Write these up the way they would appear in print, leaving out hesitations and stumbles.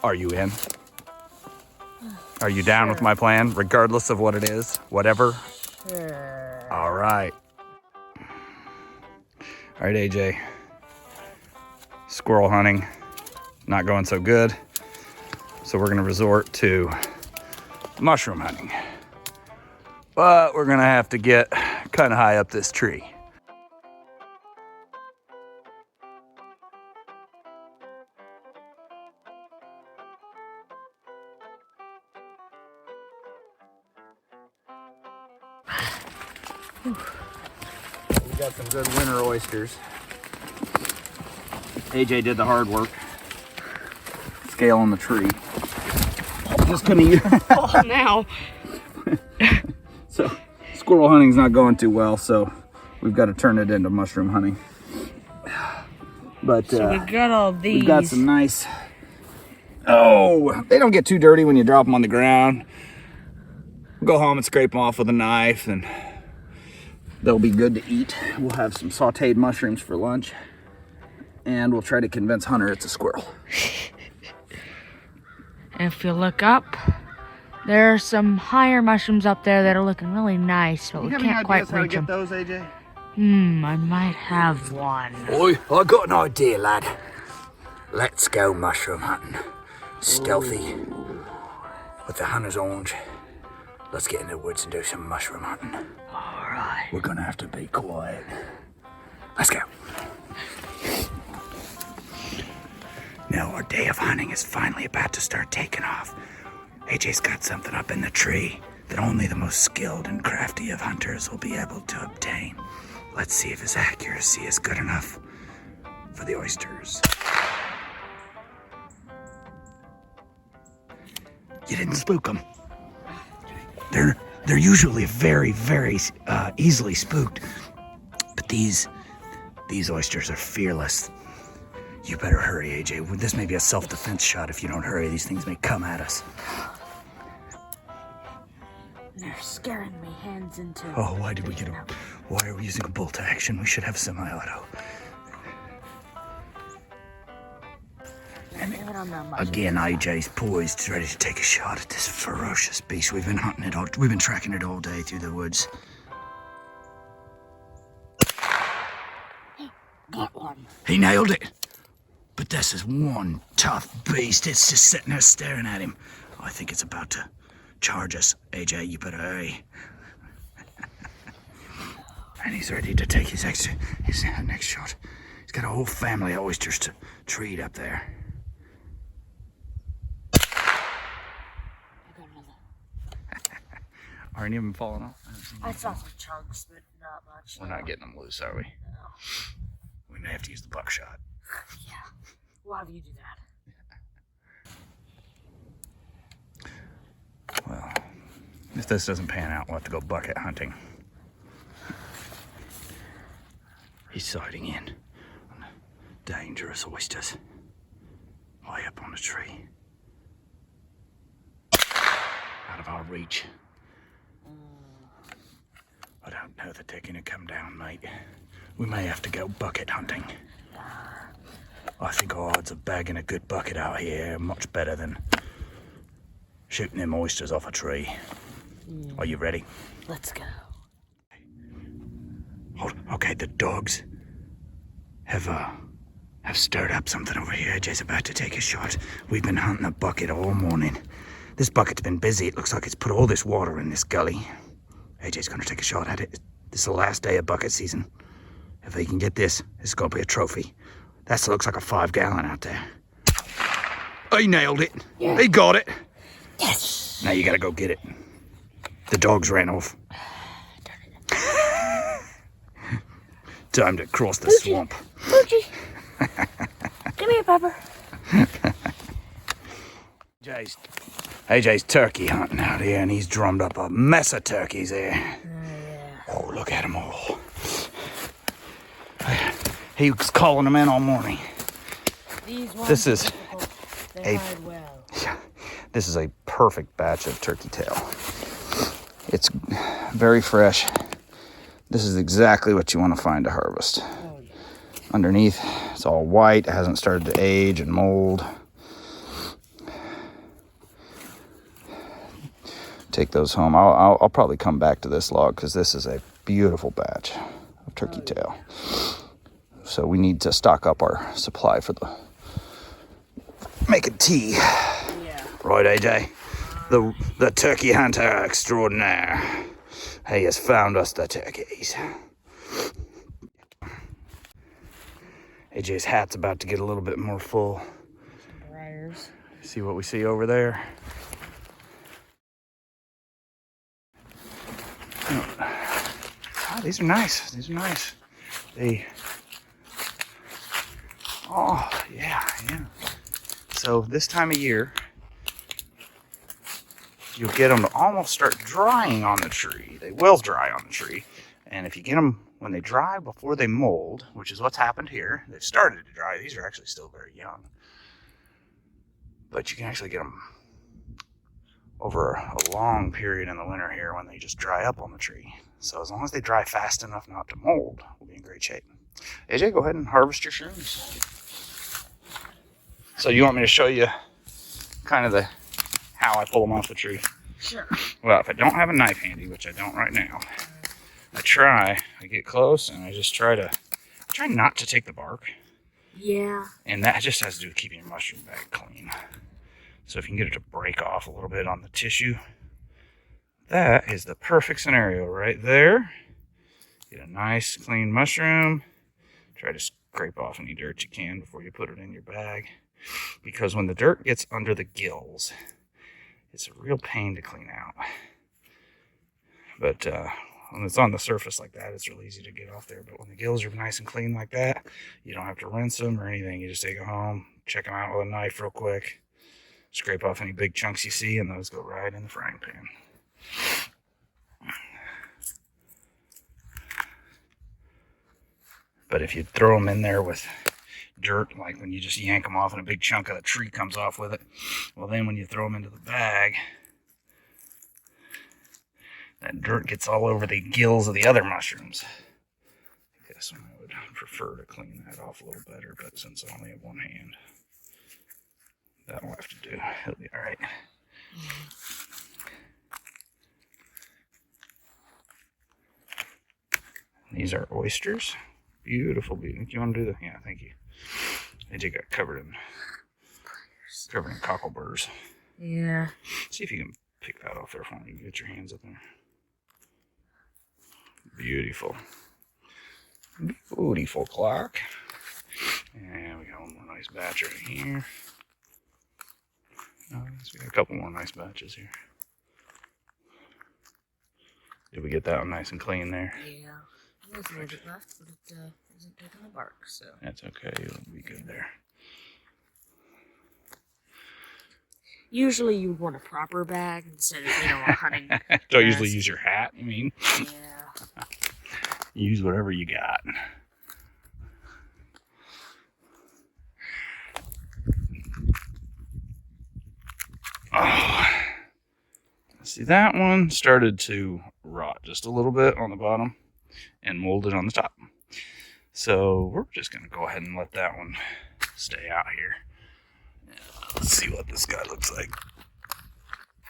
Are you in? Are you down with my plan, regardless of what it is? Whatever? Sure. All right. All right, AJ. Squirrel hunting, not going so good. So we're gonna resort to mushroom hunting. But we're gonna have to get kind of high up this tree. We got some good winter oysters. AJ did the hard work, scaling the tree. Just couldn't eat. Oh, now. So squirrel hunting's not going too well, so we've got to turn it into mushroom hunting. But So we got all these. we've got some nice. Oh, they don't get too dirty when you drop them on the ground. Go home and scrape them off with a knife, and they'll be good to eat. We'll have some sauteed mushrooms for lunch, and we'll try to convince Hunter it's a squirrel. If you look up, there are some higher mushrooms up there that are looking really nice, but we can't quite reach them. those, AJ? I might have one. Oi, I got an idea, lad. Let's go mushroom hunting. Stealthy. With the hunter's orange. Let's get in the woods and do some mushroom hunting. Alright. We're gonna have to be quiet. Let's go. Now our day of hunting is finally about to start taking off. AJ's got something up in the tree that only the most skilled and crafty of hunters will be able to obtain. Let's see if his accuracy is good enough for the oysters. You didn't spook them. They're usually very, very easily spooked, but these oysters are fearless. You better hurry, AJ. This may be a self-defense shot. If you don't hurry, these things may come at us. They're scaring me hands into. Oh, why did we get a... Why are we using a bolt action? We should have semi-auto. And again, AJ's poised, ready to take a shot at this ferocious beast. We've been hunting it all... We've been tracking it all day through the woods. Got one. He nailed it. But this is one tough beast. It's just sitting there staring at him. I think it's about to charge us. AJ, you better hurry. And he's ready to take his next shot. He's got a whole family of oysters to treat up there. I got another. Are any of them falling off? I saw some chunks, but not much. We're not getting them loose, are we? No. We may have to use the buckshot. Yeah. We'll have you do that. Well, if this doesn't pan out, we'll have to go bucket hunting. He's sighting in on the dangerous oysters. Way up on a tree. Out of our reach. I don't know that they're gonna come down, mate. We may have to go bucket hunting. I think our odds of bagging a good bucket out here are much better than shooting them oysters off a tree. Are you ready? Let's go. Okay, the dogs have stirred up something over here. AJ's about to take a shot. We've been hunting a bucket all morning. This bucket's been busy. It looks like it's put all this water in this gully. AJ's gonna take a shot at it. This is the last day of bucket season. If he can get this, it's gonna be a trophy. That looks like a 5-gallon out there. He nailed it. Yeah. He got it. Yes. Now you gotta go get it. The dogs ran off. Time to cross the swamp. Poochie. Come here, Pepper. AJ's turkey hunting out here, and he's drummed up a mess of turkeys here. Yeah. Oh, look at them all. He was calling them in all morning. These ones This is they hide well. This is a perfect batch of turkey tail. It's very fresh. This is exactly what you want to find to harvest. Oh, yeah. Underneath, it's all white. It hasn't started to age and mold. Take those home. I'll probably come back to this log because this is a beautiful batch of turkey tail. So we need to stock up our supply for the making tea. Yeah. Right, AJ? The turkey hunter extraordinaire. He has found us the turkeys. AJ's hat's about to get a little bit more full. Briars. See what we see over there? Oh, these are nice. These are nice. Oh, yeah. So this time of year, you'll get them to almost start drying on the tree. They will dry on the tree. And if you get them when they dry before they mold, which is what's happened here, they've started to dry. These are actually still very young. But you can actually get them over a long period in the winter here when they just dry up on the tree. So as long as they dry fast enough not to mold, we'll be in great shape. AJ, go ahead and harvest your shrooms. So you want me to show you kind of how I pull them off the tree? Sure. Well, if I don't have a knife handy, which I don't right now, I get close and I just try not to take the bark. Yeah. And that just has to do with keeping your mushroom bag clean. So if you can get it to break off a little bit on the tissue, that is the perfect scenario right there. Get a nice clean mushroom. Try to scrape off any dirt you can before you put it in your bag. Because when the dirt gets under the gills, it's a real pain to clean out. But when it's on the surface like that, it's really easy to get off there. But when the gills are nice and clean like that, you don't have to rinse them or anything. You just take them home, check them out with a knife real quick, scrape off any big chunks you see, and those go right in the frying pan. But if you throw them in there with dirt, like when you just yank them off and a big chunk of the tree comes off with it, well then when you throw them into the bag, that dirt gets all over the gills of the other mushrooms. I guess I would prefer to clean that off a little better, but since I only have one hand, that'll have to do. It'll be all right. These are oysters. Beautiful, beautiful. Do you want to do that? Yeah, thank you. They just got covered in cockleburrs. Yeah. See if you can pick that off there for me. Get your hands up there. Beautiful. Beautiful clock. And we got one more nice batch right here. Nice. We got a couple more nice batches here. Did we get that one nice and clean there? Yeah. There's a little bit left, but it isn't taking the bark, so. That's okay. It'll be good there. Usually you would want a proper bag instead of, a hunting Don't usually use your hat, you mean? Yeah. Use whatever you got. Oh. See, that one started to rot just a little bit on the bottom and molded on the top. So we're just going to go ahead and let that one stay out here. Let's see what this guy looks like.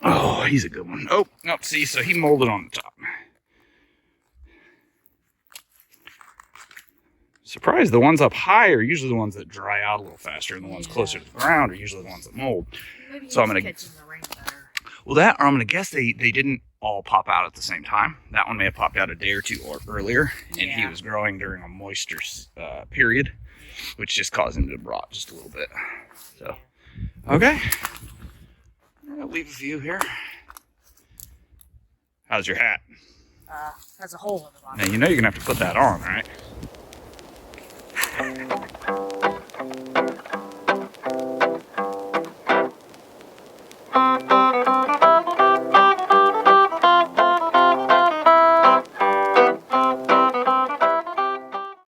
Oh, he's a good one. Oh, no, see, so he molded on the top. Surprised, the ones up high are usually the ones that dry out a little faster, and the ones closer to the ground are usually the ones that mold. Maybe so I'm going to... Well, that, or I'm going to guess they didn't all pop out at the same time. That one may have popped out a day or two earlier, and he was growing during a moisture period, which just caused him to rot just a little bit. So, okay. I'll leave a few here. How's your hat? Has a hole in the bottom. Now, you know you're going to have to put that on, right?